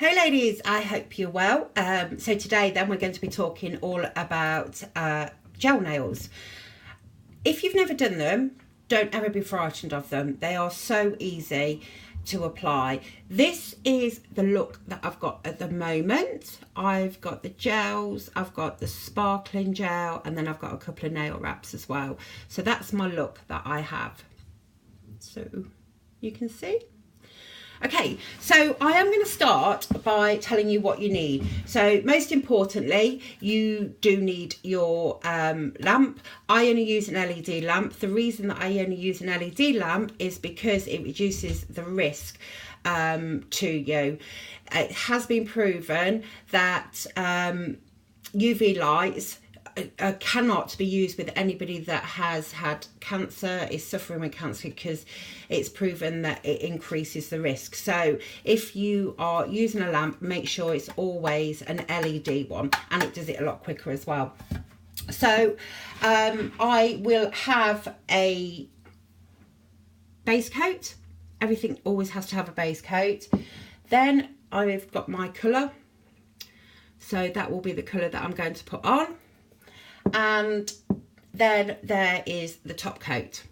Hey ladies, I hope you're well. So today then we're going to be talking all about gel nails. If you've never done them, don't ever be frightened of them. They are so easy to apply. This is the look that I've got at the moment. I've got the gels, I've got the sparkling gel, and then I've got a couple of nail wraps as well. So that's my look that I have. So you can see. Okay, so I am going to start by telling you what you need. So most importantly, you do need your lamp. I only use an LED lamp. The reason that I only use an LED lamp is because it reduces the risk to you. It has been proven that UV lights cannot be used with anybody that has had cancer, is suffering with cancer, because it's proven that it increases the risk. So if you are using a lamp, make sure it's always an LED one, and it does it a lot quicker as well. So I will have a base coat. Everything always has to have a base coat. Then I've got my colour, so that will be the colour that I'm going to put on. And then there is the top coat.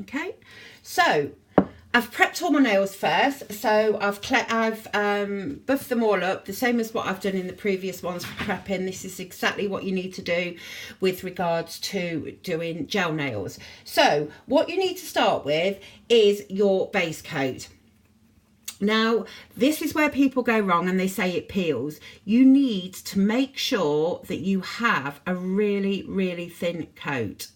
Okay, so I've prepped all my nails first. So I've buffed them all up, the same as what I've done in the previous ones for prepping. This is exactly what you need to do with regards to doing gel nails. So what you need to start with is your base coat. Now, this is where people go wrong and they say it peels. You need to make sure that you have a really, really thin coat.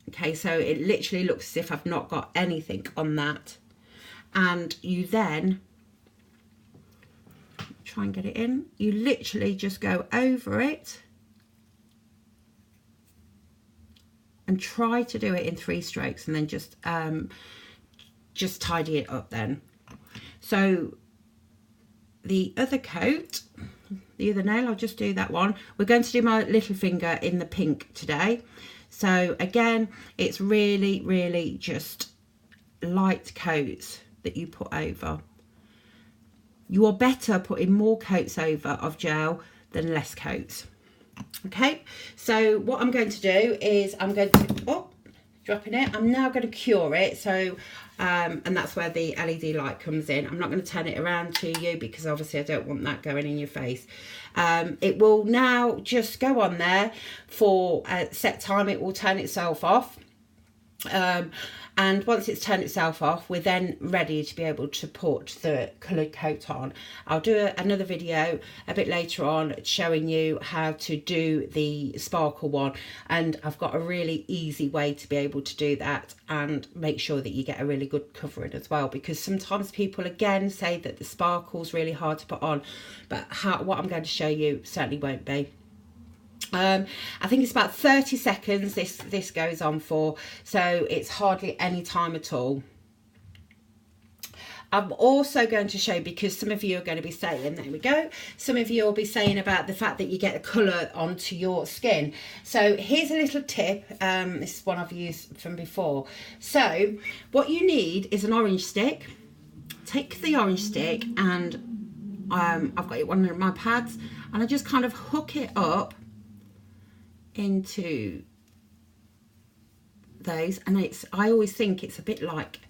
Okay, so it literally looks as if I've not got anything on that. And you then, try and get it in, you literally just go over it and try to do it in 3 strokes, and then just tidy it up then. So the other coat, the other nail, I'll just do that one. We're going to do my little finger in the pink today. So again, it's really, really just light coats that you put over. You are better putting more coats over of gel than less coats. Okay, so what I'm going to do is I'm going to, dropping it. I'm now going to cure it. So, and that's where the LED light comes in. I'm not going to turn it around to you because obviously I don't want that going in your face. It will now just go on there for a set time. It will turn itself off. And once it's turned itself off, we're then ready to be able to put the coloured coat on. I'll do another video a bit later on showing you how to do the sparkle one, and I've got a really easy way to be able to do that and make sure that you get a really good covering as well, because sometimes people again say that the sparkle's really hard to put on, but what I'm going to show you certainly won't be. I think it's about 30 seconds this goes on for, so it's hardly any time at all. I'm also going to show, because some of you are going to be saying, there we go, some of you will be saying about the fact that you get a colour onto your skin. So here's a little tip. This is one I've used from before. So what you need is an orange stick. Take the orange stick, and I've got it one of my pads, and I just kind of hook it up into those, and I always think it's a bit like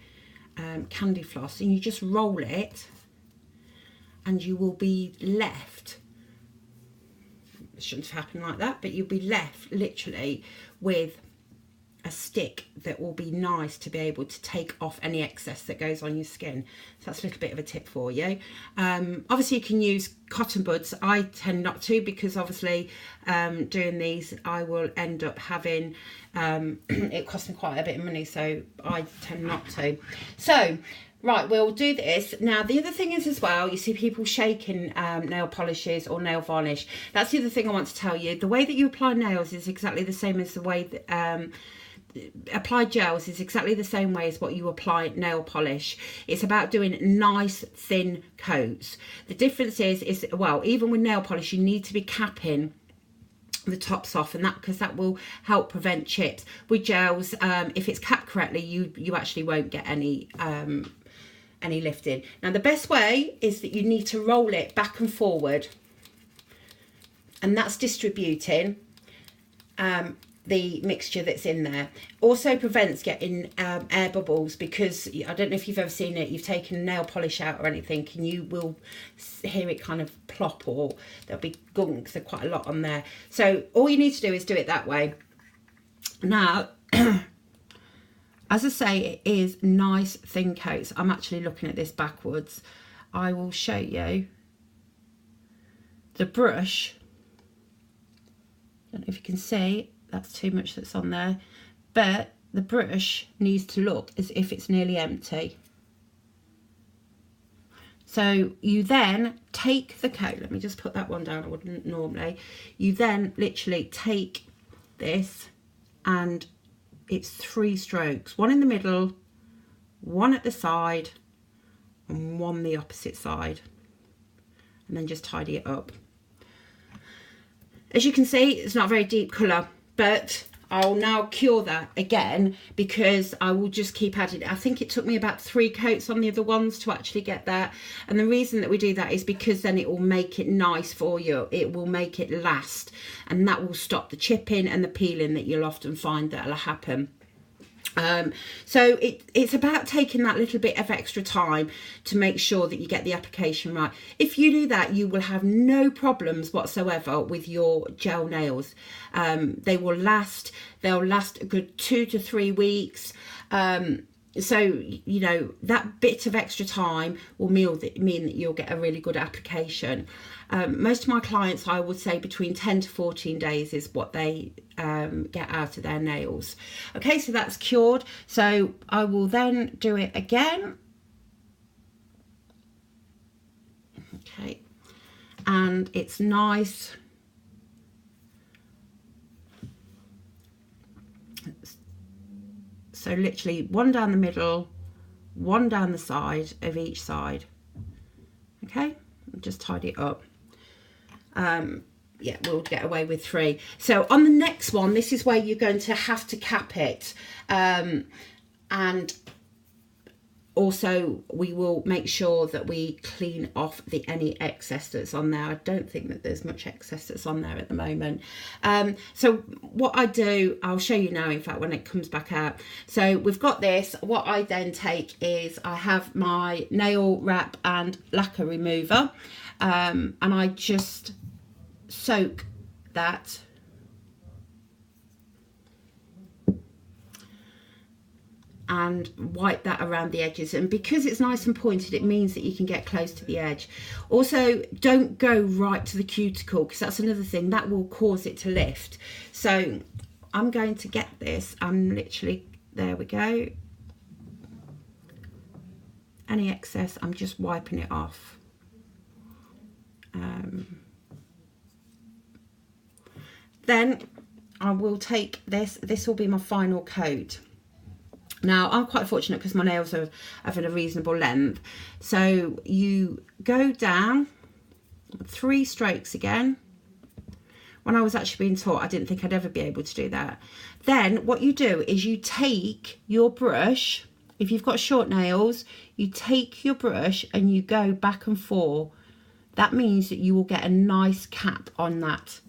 candy floss, and you just roll it and you will be left, it shouldn't have happened like that, but you'll be left literally with a stick that will be nice to be able to take off any excess that goes on your skin. So that's a little bit of a tip for you. Obviously you can use cotton buds. I tend not to, because obviously doing these I will end up having it costs me quite a bit of money, so I tend not to. So right, we'll do this. Now, the other thing is as well, you see people shaking nail polishes or nail varnish. That's the other thing I want to tell you. The way that you apply nails is exactly the same as the way that applied gels is exactly the same way as what you apply nail polish. It's about doing nice thin coats. The difference is well, even with nail polish you need to be capping the tops off, and that because that will help prevent chips. With gels, if it's capped correctly, you actually won't get any any lifting. Now the best way is that you need to roll it back and forward, and that's distributing the mixture that's in there. Also prevents getting air bubbles, because I don't know if you've ever seen it, you've taken nail polish out or anything and you will hear it kind of plop, or there'll be gunk. There's quite a lot on there. So all you need to do is do it that way. Now as I say, it is nice thin coats. I'm actually looking at this backwards. I will show you the brush. I don't know if you can see, that's too much that's on there, but the brush needs to look as if it's nearly empty. So you then take the coat, let me just put that one down, I wouldn't normally. You then literally take this, and it's 3 strokes, one in the middle, one at the side, and one the opposite side, and then just tidy it up. As you can see, it's not a very deep colour, but I'll now cure that again, because I will just keep adding it. I think it took me about 3 coats on the other ones to actually get that. And the reason that we do that is because then it will make it nice for you. It will make it last, and that will stop the chipping and the peeling that you'll often find that'll happen. So it's about taking that little bit of extra time to make sure that you get the application right. If you do that, you will have no problems whatsoever with your gel nails. They will last, they'll last a good 2 to 3 weeks. So, you know, that bit of extra time will mean that you'll get a really good application. Most of my clients, I would say between 10 to 14 days is what they get out of their nails. Okay, so that's cured. So I will then do it again. Okay, and it's nice. So literally one down the middle, one down the side of each side. Okay, just tidy it up. Yeah, we'll get away with 3. So on the next one, this is where you're going to have to cap it. And also we will make sure that we clean off any excess that's on there. I don't think that there's much excess that's on there at the moment. So what I do, I'll show you now, in fact, when it comes back out. So we've got this. What I then take is I have my nail wrap and lacquer remover, and I just soak that and wipe that around the edges. And because it's nice and pointed, it means that you can get close to the edge. Also, don't go right to the cuticle, because that's another thing that will cause it to lift. So I'm going to get this, I'm literally, there we go, any excess I'm just wiping it off. Then I will take this will be my final coat. Now I'm quite fortunate because my nails are of a reasonable length. So you go down 3 strokes again. When I was actually being taught, I didn't think I'd ever be able to do that. Then what you do is you take your brush, if you've got short nails, you take your brush and you go back and forth. That means that you will get a nice cap on that.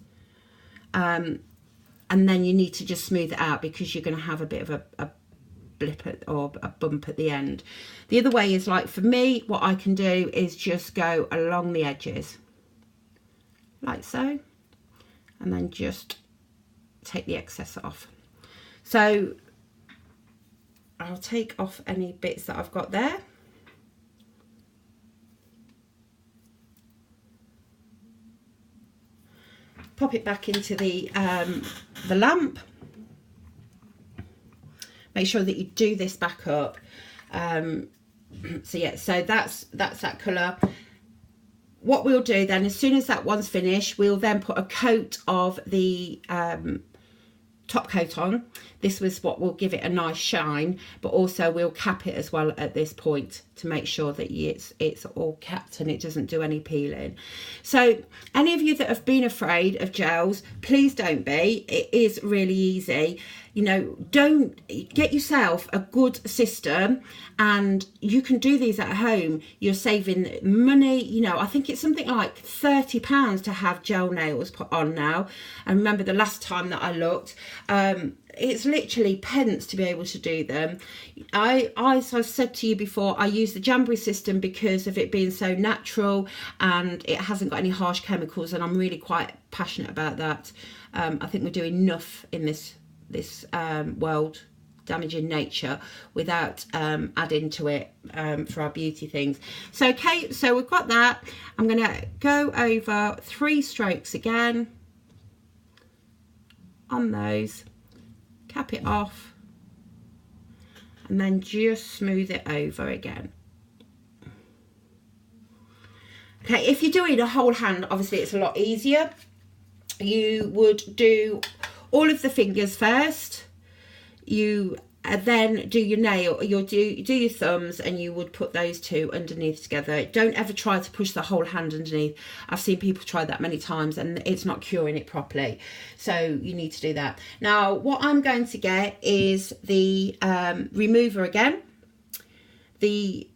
And then you need to just smooth it out, because you're going to have a bit of a blip or a bump at the end. The other way is, like for me, what I can do is just go along the edges like so, and then just take the excess off. So I'll take off any bits that I've got there. Pop it back into the lamp. Make sure that you do this back up. So yeah, so that's that colour. What we'll do then, as soon as that one's finished, we'll then put a coat of the top coat on. This was what will give it a nice shine, but also we'll cap it as well at this point to make sure that it's all capped and it doesn't do any peeling. So any of you that have been afraid of gels, please don't be. It is really easy. You know, don't get yourself a good system, and you can do these at home. You're saving money. You know, I think it's something like £30 to have gel nails put on now. I remember the last time that I looked, it's literally pence to be able to do them. As I said to you before, I use the Jamboree system because of it being so natural and it hasn't got any harsh chemicals, and I'm really quite passionate about that. I think we're doing enough in this world, damaging nature, without adding to it for our beauty things. So okay, so we've got that. I'm going to go over 3 strokes again on those, cap it off, and then just smooth it over again. Okay, if you're doing a whole hand, obviously it's a lot easier. You would do all of the fingers first. You then do your nail, you'll do your thumbs, and you would put those 2 underneath together. Don't ever try to push the whole hand underneath. I've seen people try that many times and it's not curing it properly, so you need to do that. Now what I'm going to get is the remover again, the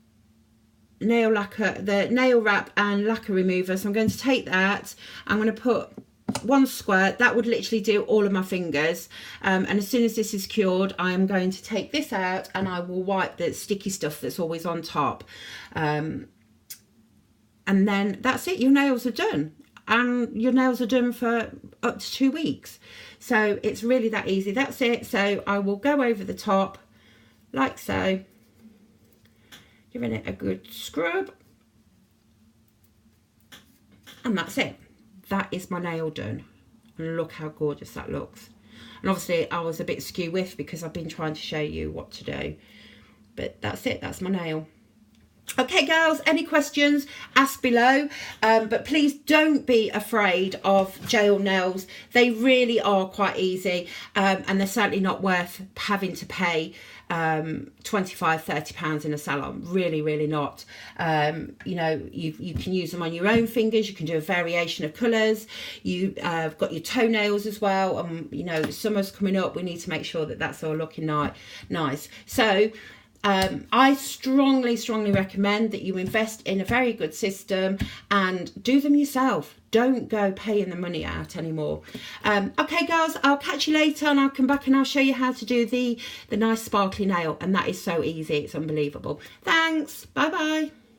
nail lacquer, the nail wrap and lacquer remover. So I'm going to take that, I'm going to put 1 squirt. That would literally do all of my fingers, and as soon as this is cured, I am going to take this out and I will wipe the sticky stuff that's always on top, and then that's it. Your nails are done, and your nails are done for up to 2 weeks. So it's really that easy. That's it. So I will go over the top like so, giving it a good scrub, and that's it. That is my nail done, and look how gorgeous that looks. And obviously I was a bit skew with because I've been trying to show you what to do, but that's it, that's my nail. Okay girls, any questions, ask below, but please don't be afraid of gel nails. They really are quite easy, and they're certainly not worth having to pay £25–30 in a salon. Really not. You know, you can use them on your own fingers. You can do a variation of colours. You've got your toenails as well. You know, summer's coming up, we need to make sure that that's all looking nice. So I strongly recommend that you invest in a very good system and do them yourself. Don't go paying the money out anymore. Okay girls, I'll catch you later, and I'll come back and I'll show you how to do the nice sparkly nail, and that is so easy, it's unbelievable. Thanks, bye bye.